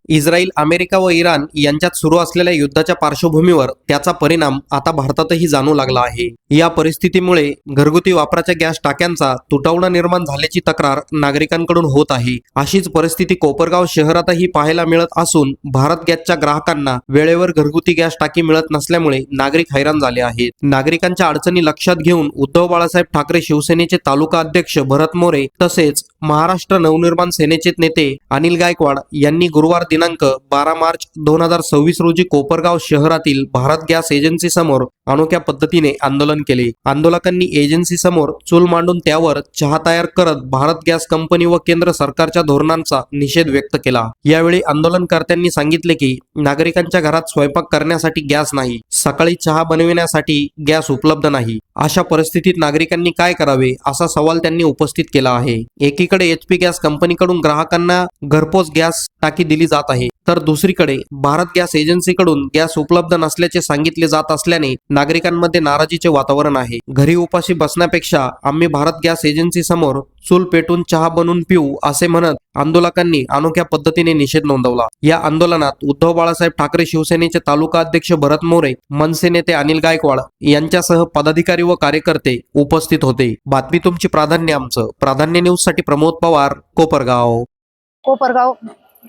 Israel, America व Iran यांच्यात सुरू असलेल्या युद्धाच्या पार्श्वभूमीवर त्याचा परिणाम आता भारतातही जाणू लागला आहे। या परिस्थितीमुळे घरगुती वापराच्या गॅस टाक्यांचा तुटवडा निर्माण झाल्याची तक्रार नागरिकांकडून होत आहे। अशीच परिस्थिती कोपरगाव शहरातही पाहायला मिळत असून भारत गॅसच्या ग्राहकांना वेळेवर घरगुती गॅस टाकी मिळत नसल्यामुळे नागरिक हैराण झाले आहेत। नागरिकांच्या अडचणी लक्षात घेऊन उद्धव बाळासाहेब ठाकरे शिवसेनेचे तालुका अध्यक्ष भरत मोरे तसेच महाराष्ट्र नवनिर्माण सेनेचे नेते अनिल गायकवाड यांनी गुरुवार दिनांक 12 मार्च 2026 रोजी कोपरगाव शहरातील भारत गॅस एजन्सी समोर अनोख्या पद्धतीने आंदोलन केले। आंदोलकांनी एजन्सी समोर चूल मांडून त्यावर चहा तयार करत भारत गॅस कंपनी व केंद्र सरकारच्या धोरणांचा निषेध व्यक्त केला। यावेळी आंदोलनकर्त्यांनी सांगितले की नागरिकांच्या घरात स्वयंपाक करण्यासाठी गॅस नाही, सकाळी चहा बनविण्यासाठी गॅस उपलब्ध नाही। अशा परिस्थितीत नागरिकांनी काय करावे असा सवाल त्यांनी उपस्थित केला आहे। एकीकडे एचपी गॅस कंपनीकडून ग्राहकांना घरपोच गॅस टाकी दिली जात आहे, तर दुसरीकडे भारत गॅस एजन्सीकडून गॅस उपलब्ध नसल्याचे सांगितले जात असल्याने नागरिकांमध्ये नाराजीचे वातावरण आहे। घरी उपाशी बसण्यापेक्षा आम्ही भारत गॅस एजन्सी समोर चूल पेटून चहा बनवून पिऊ असे म्हणत आंदोलकांनी अनोख्या पद्धतीने निषेध नोंदवला। या आंदोलनात उद्धव बाळासाहेब ठाकरे शिवसेनेचे तालुका अध्यक्ष भरत मोरे, मनसे नेते अनिल गायकवाड यांच्यासह पदाधिकारी व कार्यकर्ते उपस्थित होते। बातमी तुमची, प्राधान्य आमचं। प्राधान्य न्यूज साठी प्रमोद पवार, कोपरगाव।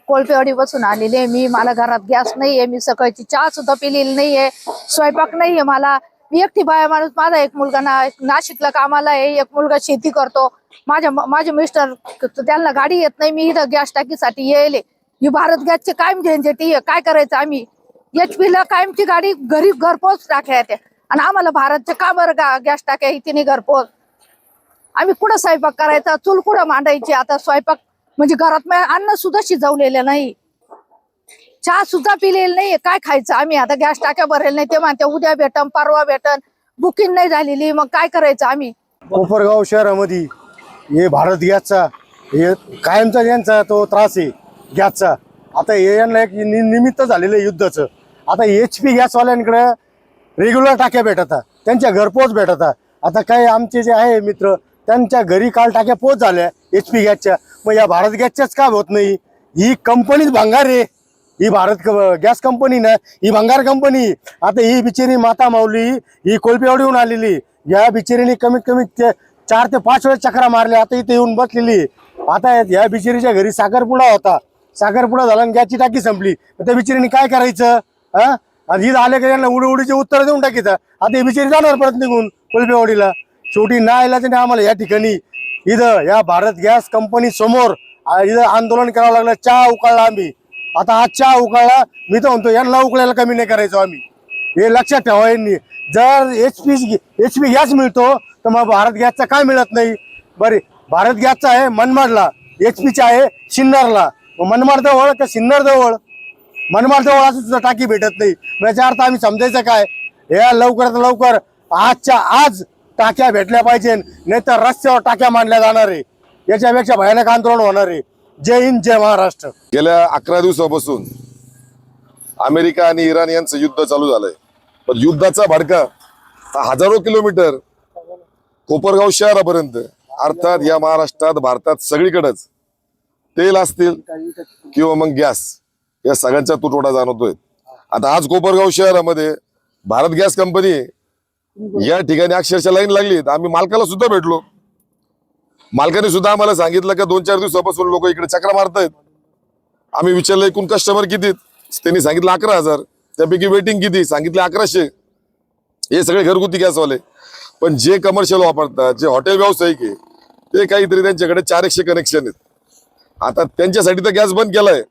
कोळपेवाडी बसून आलेले मी, मला घरात गॅस नाहीये, मी सकाळची चहा सुद्धा पिलेली नाहीये, स्वयंपाक नाहीये मला। मी एकटी बाया माणूस, माझा एक मुलगा नाशिकला कामाला आहे, एक मुलगा शेती करतो, माझे मिस्टर त्यांना गाडी येत नाही, मी इथं गॅस टाकीसाठी येईल। ही भारत गॅसचे कायम झंझटी आहे, काय करायचं आम्ही? HP ला कायमची गाडी घरी घरपोच टाक्या येते आणि आम्हाला भारतचे का बरं गॅस टाक्या इथे घरपोच? आम्ही कुठं स्वयंपाक करायचा, चूल कुठं मांडायची? आता स्वयंपाक म्हणजे घरात अन्न सुद्धा शिजवलेलं नाही, चहा सुद्धा पिलेलं नाही, काय खायचं आम्ही? आता गॅस टाक्या भरेल नाही, ते म्हणते उद्या भेटन परवा भेटन, बुकिंग नाही झालेली, मग काय करायचं आम्ही? कोपरगाव शहरामध्ये हे भारत गॅसचा हे कायमचा यांचा तो त्रास आहे गॅसचा। आता हे यांना एक निमित्त झालेलं आहे युद्धाचं। आता HP गॅसवाल्यांकडे रेग्युलर टाक्या भेटतात, त्यांच्या घरपोच भेटतात। आता काही आमचे जे आहे मित्र, त्यांच्या घरी काल टाक्या पोच झाल्या HP गॅसच्या, मग या भारत गॅसच्याच का होत नाही? ही कंपनीच भंगार आहे, ही भारत गॅस कंपनी ना, ही भंगार कंपनी। आता ही बिचारी माता माऊली ही कोळपेवाडीहून आलेली, या बिचारीने कमीत कमी 4 ते 5 वेळेस चक्रा मारल्या, आता इथे येऊन बसलेली। आता या बिचारीच्या घरी साखरपुडा होता, साखरपुडा झाला आणि गॅसची टाकी संपली, त्या बिचारीने काय करायचं? आणि आले का यांना उडीचे उत्तर देऊन टाकीचं। आता ही बिचारी जाणार परत निघून कोळपेवाडीला। शेवटी ना आल्याचं आम्हाला या ठिकाणी इथं या भारत गॅस कंपनी समोर इथं आंदोलन करावं लागलं। चहा उकळला आम्ही, आता हा चहा उकळला, मी तर म्हणतो यांना उकळायला कमी नाही करायचो आम्ही, हे लक्षात ठेवा यांनी। जर HP गॅस मिळतो तर मग भारत गॅसचा काय मिळत नाही? बरे, भारत गॅसचा आहे मनमाडला, HP आहे सिन्नरला, मनमाड जवळ का सिन्नर जवळ? मनमाड जवळ असं सुद्धा टाकी भेटत नाही, याचा अर्थ आम्ही समजायचं काय? या लवकरात लवकर आजच्या आज टाक्या भेटल्या पाहिजे, नाही तर रस्त्यावर टाक्या मांडल्या जाणार आहे, याच्यापेक्षा भयानक आंदोलन होणार आहे। जय हिंद, जय महाराष्ट्र। गेल्या 11 दिवसापासून अमेरिका आणि इराण यांचं युद्ध चालू झालंय, पण युद्धाचा भडका हा हजारो किलोमीटर कोपरगाव शहरापर्यंत, अर्थात या महाराष्ट्रात भारतात सगळीकडेच तेल असतील किंवा मग गॅस, या सगळ्यांचा तुटवडा जाणवतोय। आता आज कोपरगाव शहरामध्ये भारत गॅस कंपनी या ठिकाणी अक्षरशः लाईन लागली। आम्ही मालकाला सुद्धा भेटलो, मालकाने सुद्धा आम्हाला सांगितलं की 2-4 दिवसापासून लोक इकडे चक्रा मारतायत। आम्ही विचारलं एकूण कस्टमर किती, त्यांनी सांगितलं 11,000, त्यापैकी वेटिंग किती, सांगितले 1100। हे सगळे घरगुती गॅसवाले, पण जे कमर्शियल वापरतात, जे हॉटेल व्यावसायिक आहे, ते काहीतरी त्यांच्याकडे 400 कनेक्शन आहेत। आता त्यांच्यासाठी तर गॅस बंद केलाय,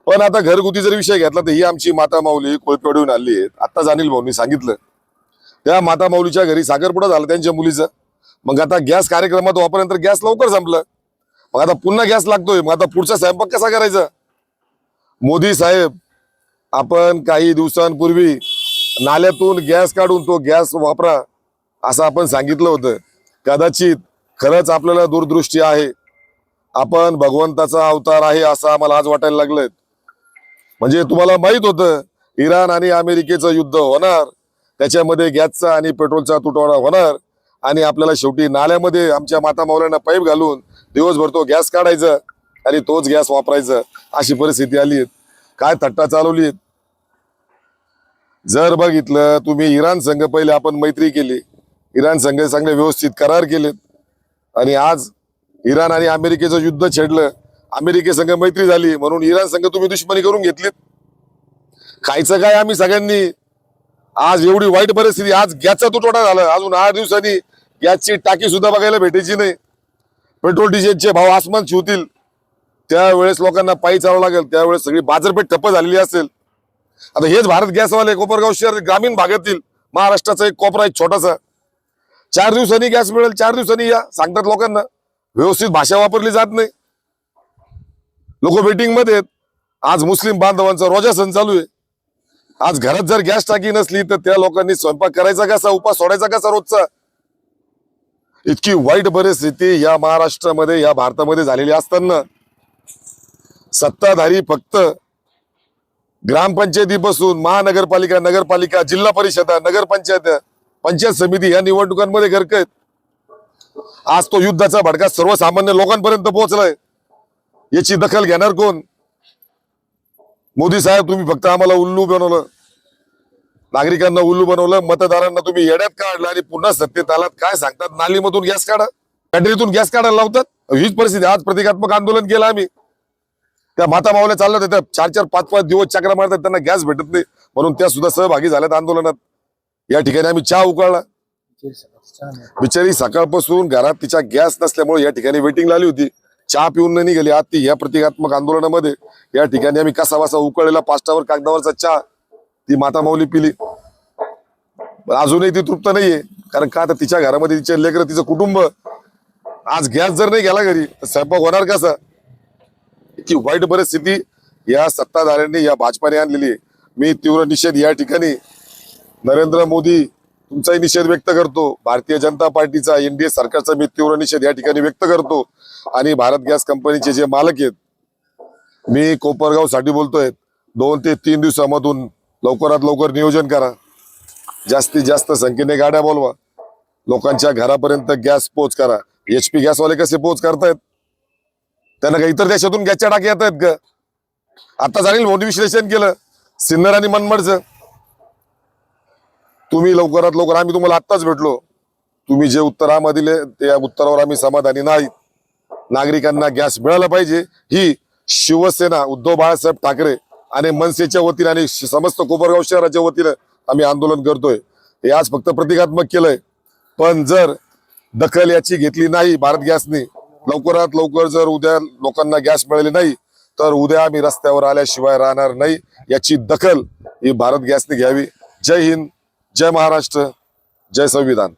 पण आता घरगुती जर विषय घेतला तर ही आमची माता माऊली कोळपेवाडीहून आली आहेत। आत्ताच अनिल भाऊंनी सांगितलं त्या माता माऊलीच्या घरी साखरपुडा झाला त्यांच्या मुलीचा, मग आता गॅस कार्यक्रमात वापरल्यानंतर गॅस लवकर संपलं, मग आता पुन्हा गॅस लागतोय, मग आता पुढचा स्वयंपाक कसा करायचा? मोदी साहेब, आपण काही दिवसांपूर्वी नाल्यातून गॅस काढून तो गॅस वापरा असं आपण सांगितलं होतं। कदाचित खरंच आपल्याला दूरदृष्टी आहे, आपण भगवंताचा अवतार आहे असं आम्हाला आज वाटायला लागलंय। म्हणजे तुम्हाला माहित होतं इराण आणि अमेरिकेचं युद्ध होणार, त्याच्यामध्ये गॅसचा आणि पेट्रोलचा तुटवडा होणार, आणि आपल्याला शेवटी नाल्यामध्ये आमच्या माता माऊल्यांना पाईप घालून दिवसभर तो गॅस काढायचा आणि तोच गॅस वापरायचा, अशी परिस्थिती आली आहे। काय थट्टा चालवली आहेत. जर बघितलं तुम्ही इराण संघ पहिले आपण मैत्री केली, इराण संघ चांगले व्यवस्थित करार केलेत आणि आज इराण आणि अमेरिकेचं युद्ध छेडलं, अमेरिकेसंघ मैत्री झाली म्हणून इराण संघ तुम्ही दुश्मनी करून घेतलीत. खायचं काय आम्ही सगळ्यांनी. आज एवढी वाईट परिस्थिती, आज गॅसचा तुटवडा झाला, अजून 8 दिवसांनी गॅसची टाकी सुद्धा बघायला भेटायची नाही. पेट्रोल डिझेलचे भाव आसमान छुतील, त्यावेळेस लोकांना पायी चालावं लागेल, त्यावेळेस सगळी बाजारपेठ ठप्प झालेली असेल. आता हेच भारत गॅसवाले कोपरगाव शहर ग्रामीण भागातील महाराष्ट्राचा एक कोपरा आहे छोटासा, 4 दिवसांनी गॅस मिळेल, 4 दिवसांनी या सांगतात लोकांना. व्यवस्थित भाषा वापरली जात नाही, लोक वेटिंग मध्ये आहेत. आज मुस्लिम बांधवांचा रोजा सण चालू आहे. आज घरात जर गॅस टाकी नसली तर त्या लोकांनी स्वयंपाक करायचा कसा, उपास सोडायचा कसा रोजचा. इतकी वाईट परिस्थिती या महाराष्ट्रामध्ये, या भारतामध्ये झालेली असताना सत्ताधारी फक्त ग्रामपंचायतीपासून महानगरपालिका, नगरपालिका, जिल्हा परिषदा, नगरपंचायत, पंचायत समिती या निवडणुकांमध्ये गरकत. आज तो युद्धाचा भडका सर्वसामान्य लोकांपर्यंत पोहोचलाय. याची दखल घेणार कोण? मोदी साहेब, तुम्ही फक्त आम्हाला उल्लू बनवलं, नागरिकांना उल्लू बनवलं, मतदारांना तुम्ही येड्यात काढलं आणि पुन्हा सत्तेत आलात. काय सांगतात, नालीमधून गॅस काढा, बॅटरीतून गॅस काढायला लावतात. हीच परिस्थिती. आज प्रतिकात्मक आंदोलन केलं आम्ही, त्या माता मावल्या चाललं होत्या, 4-4, 5-5 दिवस चक्रा मारतात, त्यांना गॅस भेटत नाही म्हणून त्या सुद्धा सहभागी झाल्यात आंदोलनात. या ठिकाणी आम्ही चहा उकळला. बिचारी सकाळपासून घरात तिच्या गॅस नसल्यामुळे या ठिकाणी वेटिंगला आली होती, चहा पिऊन नाही निघाली. आज ती या प्रतिकात्मक आंदोलनामध्ये या ठिकाणी आम्ही कसा वासा उकळलेला 5 टावर कागदावरचा चहा ती माता माऊली पिली. अजूनही ती तृप्त नाहीये, कारण का तर तिच्या घरामध्ये तिचे लेकरं, तिचं कुटुंब. आज गॅस जर नाही गेला घरी तर स्वयंपाक होणार कसा? इतकी वाईट परिस्थिती या सत्ताधाऱ्यांनी, या भाजपाने आणलेली आहे. मी तीव्र निषेध या ठिकाणी, नरेंद्र मोदी तुमचाही निषेध व्यक्त करतो, भारतीय जनता पार्टीचा, एनडीए सरकारचा मी तीव्र निषेध या ठिकाणी व्यक्त करतो. आणि भारत गॅस कंपनीचे जे मालक आहेत, मी कोपरगाव साठी बोलतोय, 2 ते 3 दिवसामधून लवकरात लवकर नियोजन करा, जास्तीत जास्त संख्येने गाड्या बोलवा, लोकांच्या घरापर्यंत गॅस पोच करा. HP गॅसवाले कसे पोच करतायत? त्यांना काही इतर देशातून गॅसच्या टाक्या येत आहेत का? आता जाणील मोदी विश्लेषण केलं सिन्नर आणि मनमाडचं. तुम्ही लवकरात लवकर, आम्ही तुम्हाला आत्ताच भेटलो, तुम्ही जे उत्तर आम्हाला दिले त्या उत्तरावर आम्ही समाधानी नाही. नागरिकांना गॅस मिळाला पाहिजे, ही शिवसेना, उद्धव बाळासाहेब ठाकरे आणि मनसेच्या वतीने आणि समस्त कोपरगाव शहराच्या वतीने आम्ही आंदोलन करतोय. हे आज फक्त प्रतिकात्मक केलंय, पण जर दखल याची घेतली नाही भारत गॅसने, लवकरात लवकर जर उद्या लोकांना गॅस मिळाले नाही तर उद्या आम्ही रस्त्यावर आल्याशिवाय राहणार नाही. याची दखल ही भारत गॅसने घ्यावी. जय हिंद, जय महाराष्ट्र, जय संविधान.